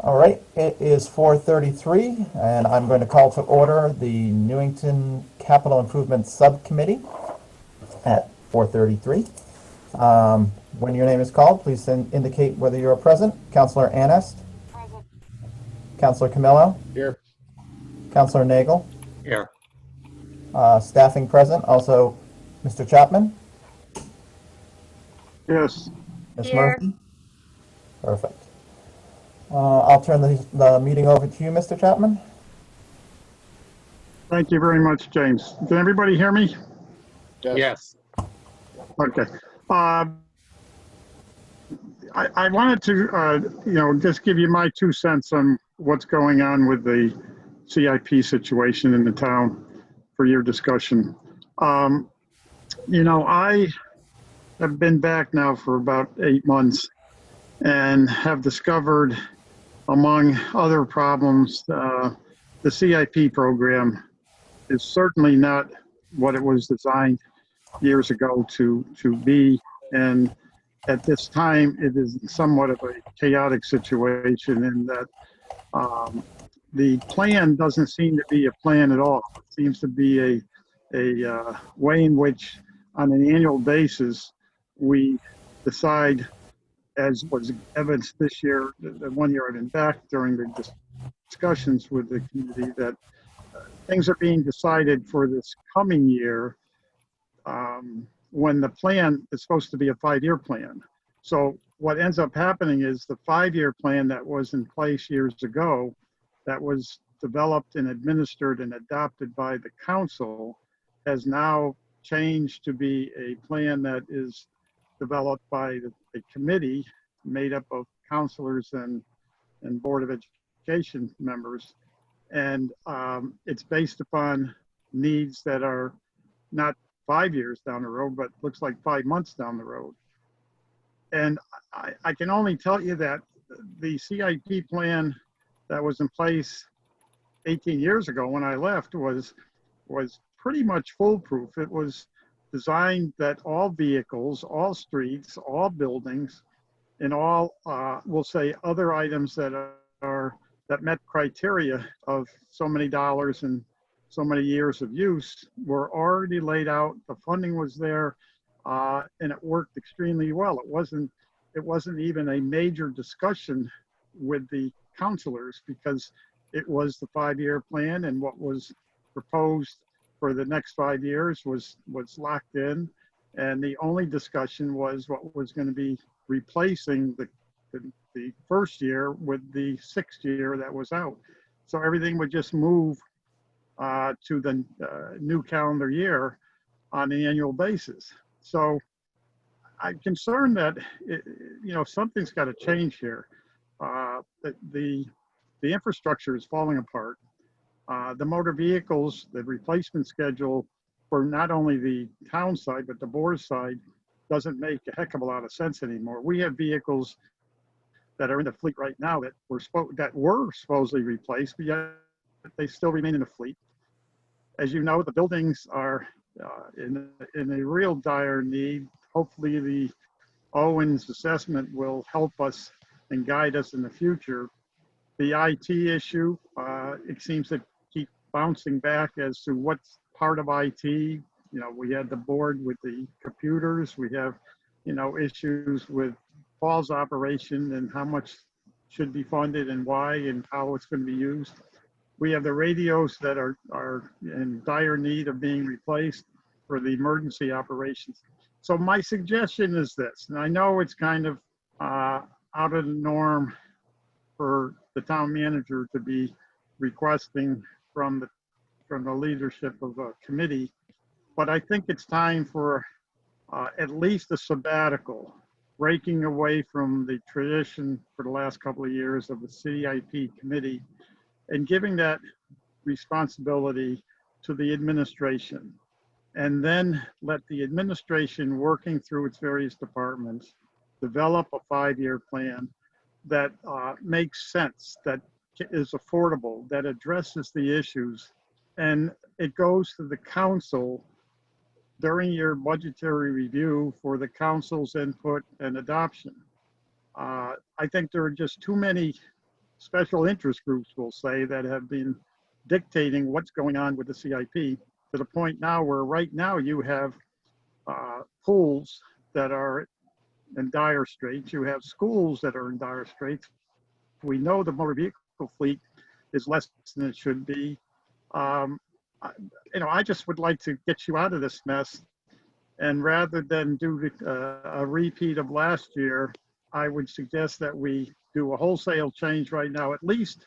All right, it is 4:33, and I'm going to call to order the Newington Capital Improvement Subcommittee at 4:33. When your name is called, please indicate whether you are present. Councilor Anest, Present. Councilor Camillo, Here. Councilor Nagel, Here. staffing present, also Mr. Chapman, Yes, Ms. Here. Murphy. Perfect. I'll turn the meeting over to you, Mr. Chapman. thank you very much, James. Can everybody hear me? Yes. Okay. I wanted to, just give you my 2 cents on what's going on with the CIP situation in the town for your discussion. I have been back now for about 8 months and have discovered, among other problems, the CIP program is certainly not what it was designed years ago to be. And at this time, it is somewhat of a chaotic situation in that the plan doesn't seem to be a plan at all. It seems to be a way in which, on an annual basis, we decide, as was evidenced this year, the 1 year I've been back during the discussions with the community, that things are being decided for this coming year when the plan is supposed to be a 5-year plan. So what ends up happening is the 5-year plan that was in place years ago, that was developed and administered and adopted by the council, has now changed to be a plan that is developed by the committee made up of counselors and Board of Education members. And it's based upon needs that are not 5 years down the road, but looks like 5 months down the road. And I can only tell you that the CIP plan that was in place 18 years ago when I left was pretty much foolproof. It was designed that all vehicles, all streets, all buildings, and all, we'll say, other items that met criteria of so many dollars and so many years of use were already laid out. The funding was there, and it worked extremely well. It wasn't even a major discussion with the counselors because it was the 5-year plan, and what was proposed for the next 5 years was locked in. And the only discussion was what was going to be replacing the first year with the 6th year that was out. So everything would just move to the new calendar year on an annual basis. So I'm concerned that something's got to change here. The infrastructure is falling apart. The motor vehicles, the replacement schedule for not only the town side but the board side doesn't make a heck of a lot of sense anymore. We have vehicles that are in the fleet right now that were supposedly replaced, but yet they still remain in the fleet. As you know, the buildings are in a real dire need. Hopefully the Owens assessment will help us and guide us in the future. The IT issue, it seems to keep bouncing back as to what's part of IT. We had the board with the computers. We have, issues with Paul's operation and how much should be funded and why and how it's going to be used. We have the radios that are in dire need of being replaced for the emergency operations. So my suggestion is this, and I know it's kind of out of the norm for the town manager to be requesting from the leadership of a committee, but I think it's time for at least a sabbatical, breaking away from the tradition for the last couple of years of the CIP committee and giving that responsibility to the administration. And then let the administration, working through its various departments, develop a 5-year plan that makes sense, that is affordable, that addresses the issues, and it goes to the council during your budgetary review for the council's input and adoption. I think there are just too many special interest groups, we'll say, that have been dictating what's going on with the CIP to the point now where right now you have pools that are in dire straits. You have schools that are in dire straits. We know the motor vehicle fleet is less than it should be. I just would like to get you out of this mess. And rather than do a repeat of last year, I would suggest that we do a wholesale change right now, at least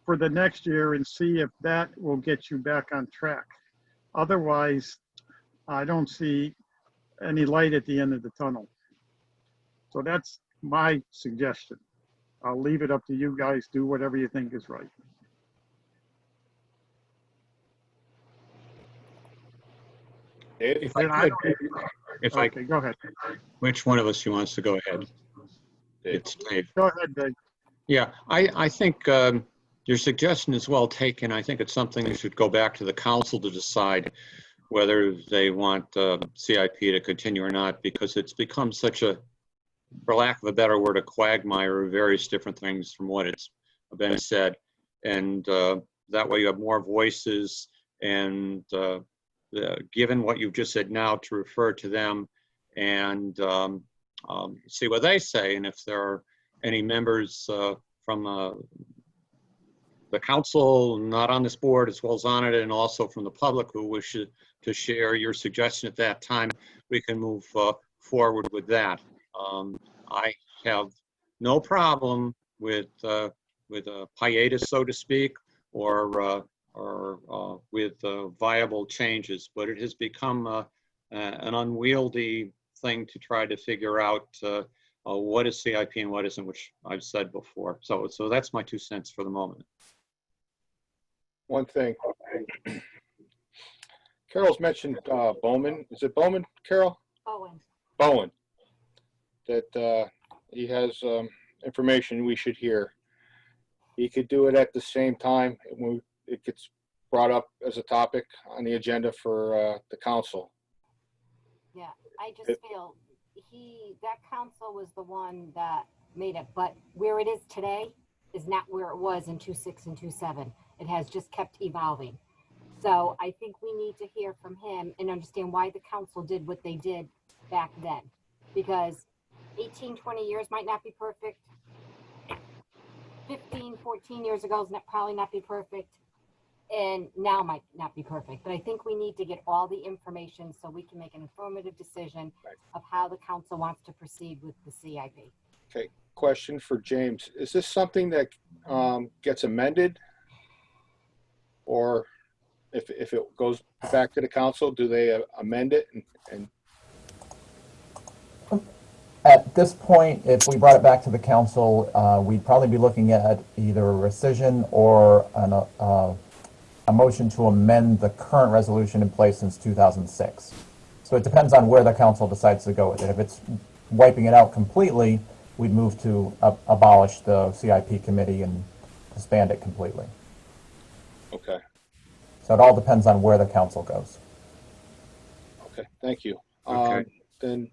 for the next year, and see if that will get you back on track. Otherwise, I don't see any light at the end of the tunnel. So that's my suggestion. I'll leave it up to you guys. Do whatever you think is right. If And I don't, okay, go ahead. which one of us who wants to go ahead? It's Dave. Go ahead, Dave. Yeah, I think your suggestion is well taken. I think it's something that should go back to the council to decide whether they want CIP to continue or not, because it's become such a, for lack of a better word, a quagmire of various different things from what it's been said. And that way you have more voices, and given what you've just said now, to refer to them and see what they say. And if there are any members from the council, not on this board, as well as on it, and also from the public who wish to share your suggestion at that time, we can move forward with that. I have no problem with a hiatus, so to speak, or with viable changes, but it has become an unwieldy thing to try to figure out what is CIP and what isn't, which I've said before. So that's my 2 cents for the moment. One thing. Carol's mentioned Bowman. Is it Bowman, Carol? Owen. Bowen. That he has information we should hear. He could do it at the same time when it gets brought up as a topic on the agenda for the council. Yeah, I just feel that council was the one that made it, but where it is today is not where it was in 2.6 and 2.7. It has just kept evolving. So I think we need to hear from him and understand why the council did what they did back then. Because 18, 20 years might not be perfect. 15, 14 years ago is probably not be perfect. And now might not be perfect. But I think we need to get all the information so we can make an informative decision of how the council wants to proceed with the CIP. Okay, question for James. Is this something that gets amended? Or if it goes back to the council, do they amend it? And At this point, if we brought it back to the council, we'd probably be looking at either a rescission or a motion to amend the current resolution in place since 2006. So it depends on where the council decides to go with it. If it's wiping it out completely, we'd move to abolish the CIP committee and disband it completely. okay, So it all depends on where the council goes. okay, thank you. Okay. Then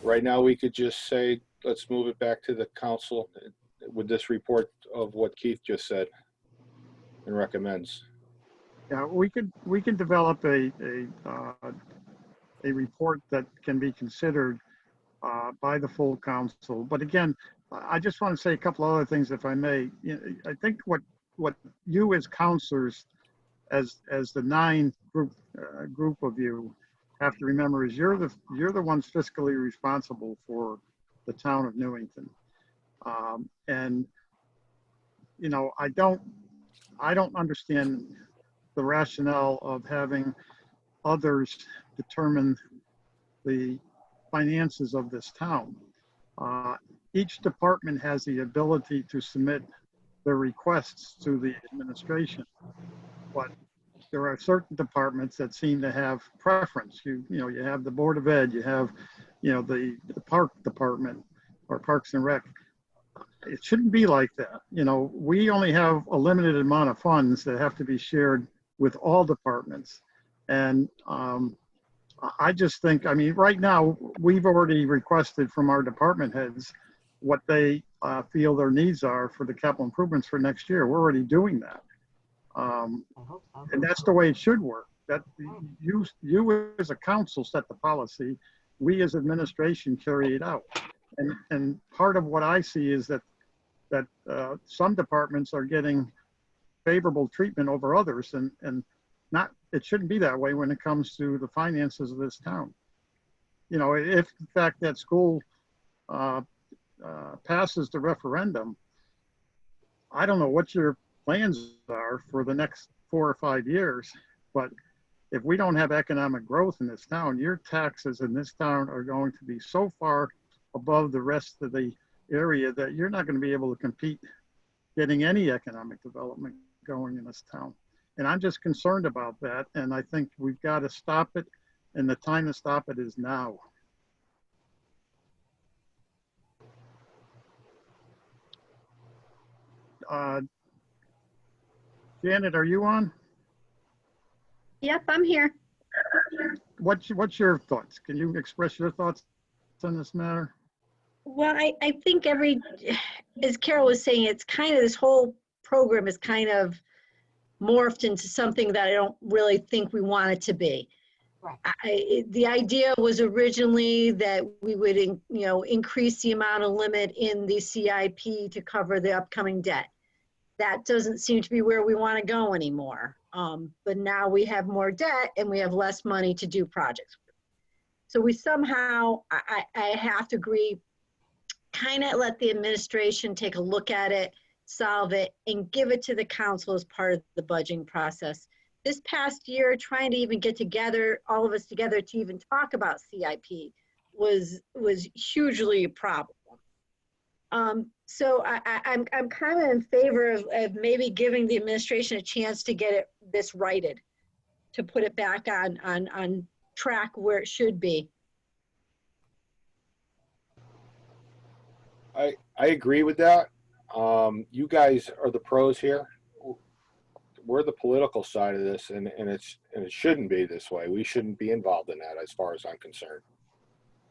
right now we could just say, let's move it back to the council with this report of what Keith just said and recommends. Yeah, we can develop a report that can be considered by the full council. But again, I just want to say a couple other things, if I may. I think what you as counselors, as the 9 group of you, have to remember is you're the ones fiscally responsible for the town of Newington, and I don't understand the rationale of having others determine the finances of this town. Each department has the ability to submit their requests to the administration, but there are certain departments that seem to have preference. You have the Board of Ed, you have, the Park Department or Parks and Rec. It shouldn't be like that. We only have a limited amount of funds that have to be shared with all departments. And I just think, right now, we've already requested from our department heads what they feel their needs are for the capital improvements for next year. We're already doing that. I hope so. And that's the way it should work. That you as a council set the policy. We as administration carry it out. And part of what I see is that some departments are getting favorable treatment over others, and not, it shouldn't be that way when it comes to the finances of this town. You know, if in fact that school passes the referendum, I don't know what your plans are for the next 4 or 5 years, but if we don't have economic growth in this town, your taxes in this town are going to be so far above the rest of the area that you're not going to be able to compete getting any economic development going in this town. And I'm just concerned about that. And I think we've got to stop it. And the time to stop it is now. Janet, are you on? Yep, I'm here. What's your thoughts? Can you express your thoughts on this matter? Well, I think as Carol was saying, it's kind of, this whole program is kind of morphed into something that I don't really think we want it to be. Right. The idea was originally that we would, increase the amount of limit in the CIP to cover the upcoming debt. That doesn't seem to be where we want to go anymore. But now we have more debt and we have less money to do projects. So we somehow, I have to agree, kind of let the administration take a look at it, solve it, and give it to the council as part of the budgeting process. This past year, trying to even get together, all of us together, to even talk about CIP was hugely a problem. So I'm kind of in favor of maybe giving the administration a chance to get this righted, to put it back on track where it should be. I agree with that. You guys are the pros here. We're the political side of this, and it shouldn't be this way. We shouldn't be involved in that, as far as I'm concerned.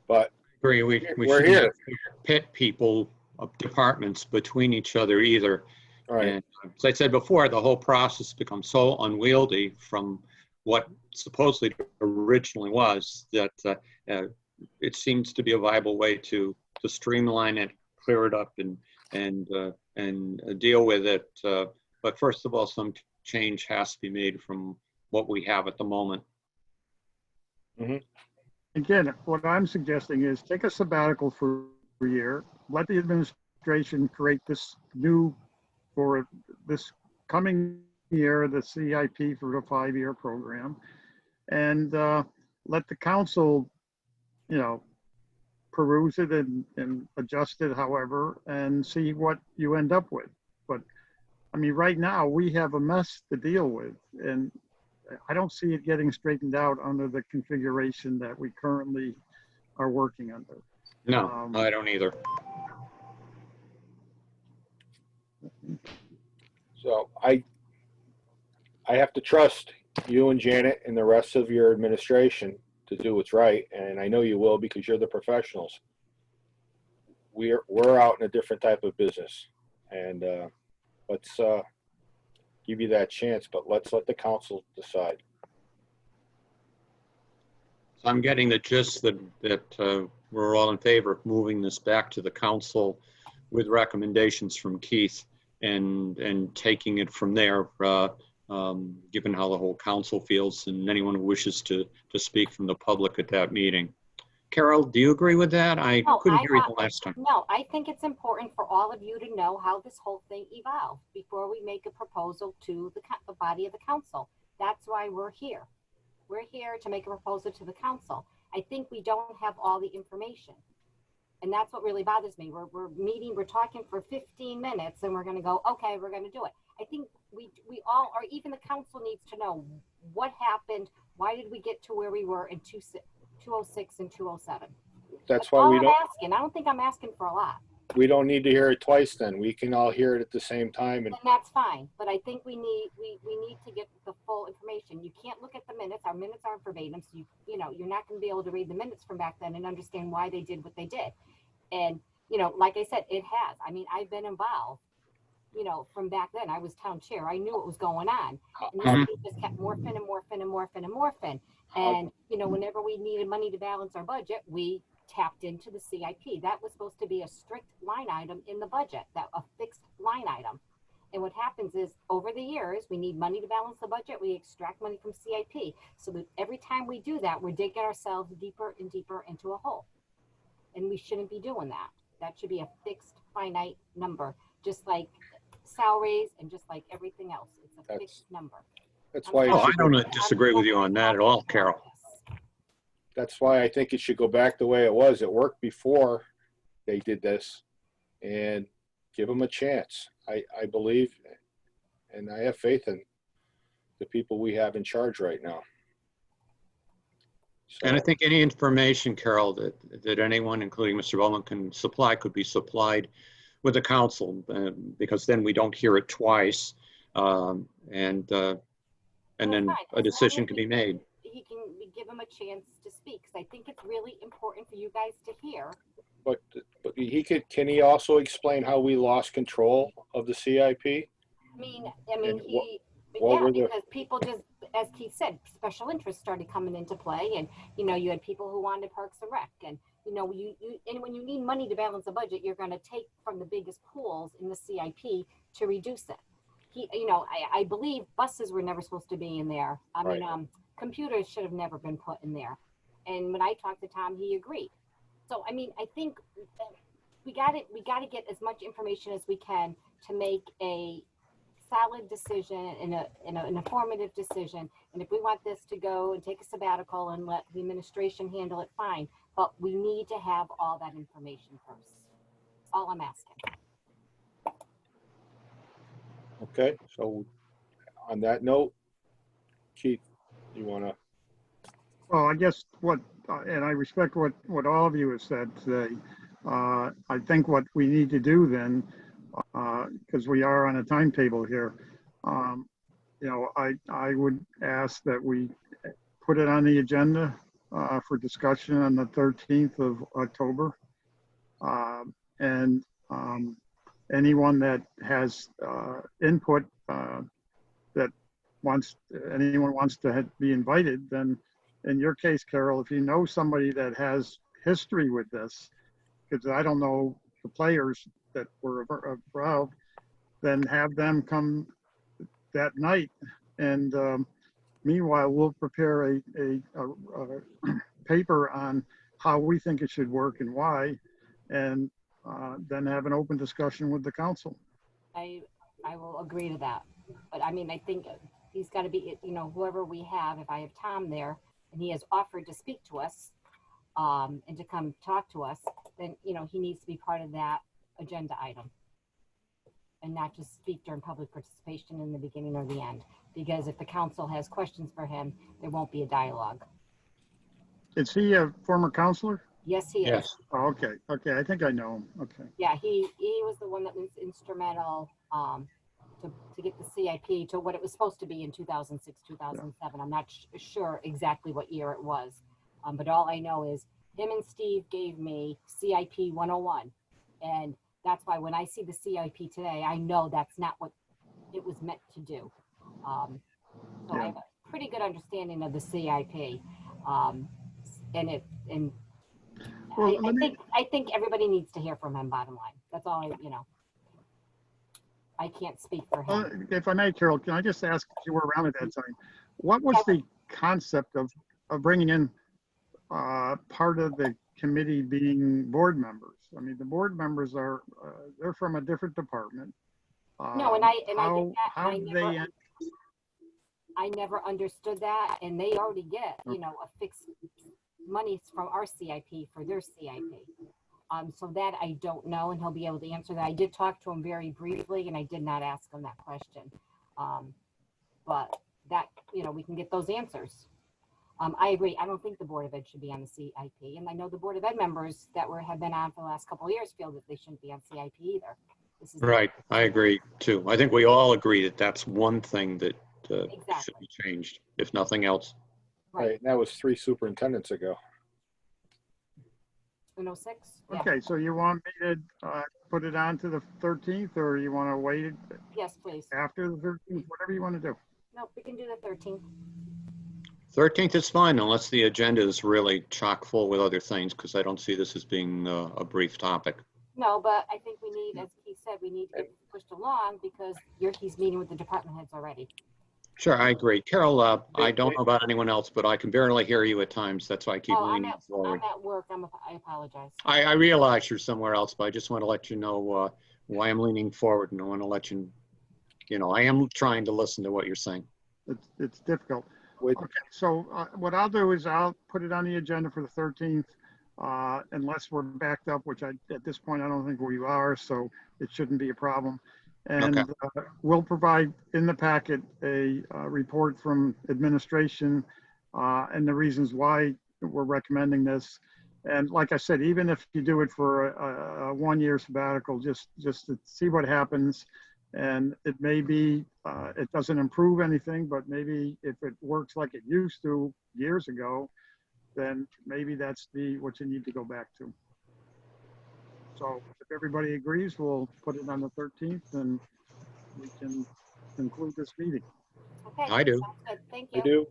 But Agree. We we're shouldn't here. have to pit people of departments between each other either. All right. And as I said before, the whole process becomes so unwieldy from what supposedly originally was that it seems to be a viable way to streamline it, clear it up, and deal with it. But first of all, some change has to be made from what we have at the moment. Mm-hmm. Again, what I'm suggesting is take a sabbatical for a year, let the administration create this new, for this coming year, the CIP for the 5-year program, and let the council, peruse it and adjust it however, and see what you end up with. But I mean, right now we have a mess to deal with, and I don't see it getting straightened out under the configuration that we currently are working under. No, I don't either. So I have to trust you and Janet and the rest of your administration to do what's right, and I know you will, because you're the professionals. We're out in a different type of business, and let's give you that chance, but let's let the council decide. So I'm getting the gist that we're all in favor of moving this back to the council with recommendations from Keith and taking it from there, given how the whole council feels and anyone who wishes to speak from the public at that meeting. Carol, do you agree with that? I couldn't hear you the last time. No, I think it's important for all of you to know how this whole thing evolved before we make a proposal to the body of the council. That's why we're here. We're here to make a proposal to the council. I think we don't have all the information. And that's what really bothers me. We're meeting, we're talking for 15 minutes and we're going to go, okay, we're going to do it. I think we all, or even the council, needs to know what happened. Why did we get to where we were in 206 and 207? That's why we don't. I'm asking. I don't think I'm asking for a lot. We don't need to hear it twice. Then we can all hear it at the same time. And that's fine. But I think we need to get the full information. You can't look at the minutes. Our minutes aren't verbatim, so you're not going to be able to read the minutes from back then and understand why they did what they did. And you know, like I said, it has. I mean, I've been involved, you know, from back then. I was town chair. I knew what was going on. And this Mhm. thing just kept morphing and morphing and morphing and morphing. And, you know, whenever we needed money to balance our budget, we tapped into the CIP. That was supposed to be a strict line item in the budget, that a fixed line item. And what happens is over the years, we need money to balance the budget. We extract money from CIP. So that every time we do that, we're digging ourselves deeper and deeper into a hole. And we shouldn't be doing that. That should be a fixed finite number, just like salaries and just like everything else. It's a fixed number. That's I'm why it Oh, I should go, don't disagree with you on that at all, Carol. that's why I think it should go back the way it was. It worked before they did this, and give them a chance. I believe, and I have faith in the people we have in charge right now. So, And I think any information, Carol, that anyone, including Mr. Bowman, can supply could be supplied with the council, because then we don't hear it twice, and then fine, a as decision long as can be made. we give him a chance to speak, because I think it's really important for you guys to hear. but can he also explain how we lost control of the CIP? I mean, And what yeah, were the- because people just, as Keith said, special interests started coming into play, and you know, you had people who wanted Parks and Rec, and you know, and when you need money to balance a budget, you're going to take from the biggest pools in the CIP to reduce it. You know, I believe buses were never supposed to be in there. I mean, computers should have never been put in there. And when I talked to Tom, he agreed. So, I mean, I think we got to get as much information as we can to make a solid decision and an informative decision. And if we want this to go and take a sabbatical and let the administration handle it, fine. But we need to have all that information first. All I'm asking. Okay, so on that note, Keith, you want to? Well, I guess and I respect what all of you have said today. I think what we need to do then, because we are on a timetable here, you know, I would ask that we put it on the agenda for discussion on the 13th of October. And anyone that has input that anyone wants to be invited, then in your case, Carol, if you know somebody that has history with this, because I don't know the players that were involved, then have them come that night. And meanwhile, we'll prepare a paper on how we think it should work and why, and then have an open discussion with the council. I will agree to that. But I mean, I think he's got to be, you know, whoever we have, if I have Tom there and he has offered to speak to us and to come talk to us, then, you know, he needs to be part of that agenda item and not just speak during public participation in the beginning or the end. Because if the council has questions for him, there won't be a dialogue. Is he a former counselor? Yes, he is. Yes. Oh, okay. Okay. I think I know him. Okay. Yeah, he was the one that was instrumental to get the CIP to what it was supposed to be in 2006, 2007. I'm not sure exactly what year it was, but all I know is him and Steve gave me CIP 101, and that's why when I see the CIP today, I know that's not what it was meant to do. So I have a pretty good understanding of the CIP, and Well, I think everybody needs to hear from him. Bottom line, that's all. I can't speak for him. if I may, Carol, can I just ask, if you were around at that time, what was the concept of bringing in part of the committee being board members? I mean, the board members are they're from a different department. No, and I did that. How they I never understood that, and they already get a fixed money from our CIP for their CIP. So that I don't know, and he'll be able to answer that. I did talk to him very briefly, and I did not ask him that question. But that, we can get those answers. I agree. I don't think the Board of Ed should be on the CIP, and I know the Board of Ed members that have been on for the last couple of years feel that they shouldn't be on CIP either. This is Right. I agree too. I think we all agree that that's one thing that should Exactly. be changed, if nothing else. Right. And that was 3 superintendents ago. In 06? Yeah. Okay, so you want me to put it on to the 13th, or you want to wait it Yes, please. after the 13th, whatever you want to do. No, we can do the 13th. 13th is fine unless the agenda is really chock full with other things, because I don't see this as being a brief topic. No, but I think we need, as Keith said, we need to get this pushed along because he's meeting with the department heads already. Sure, I agree. Carol, I don't know about anyone else, but I can barely hear you at times. That's why I keep Oh, I'm leaning forward. at work. I apologize. I realize you're somewhere else, but I just want to let you know why I'm leaning forward, and I want to let you, I am trying to listen to what you're saying. It's difficult. With, Okay, so what I'll do is I'll put it on the agenda for the 13th, unless we're backed up, which at this point, I don't think we are, so it shouldn't be a problem. And Okay. we'll provide in the packet a report from administration and the reasons why we're recommending this. And like I said, even if you do it for a one-year sabbatical, just to see what happens. And it may be, it doesn't improve anything, but maybe if it works like it used to years ago, then maybe that's what you need to go back to. So if everybody agrees, we'll put it on the 13th and we can conclude this meeting. Okay. I do. Sounds good. Thank I you. do.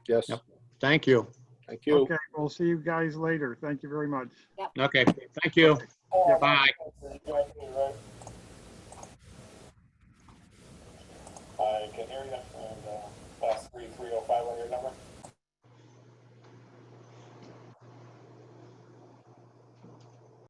Yes. Yep. Thank you. Thank you. Okay, we'll see you guys later. Thank you very much. Okay, thank you. Yep. Bye.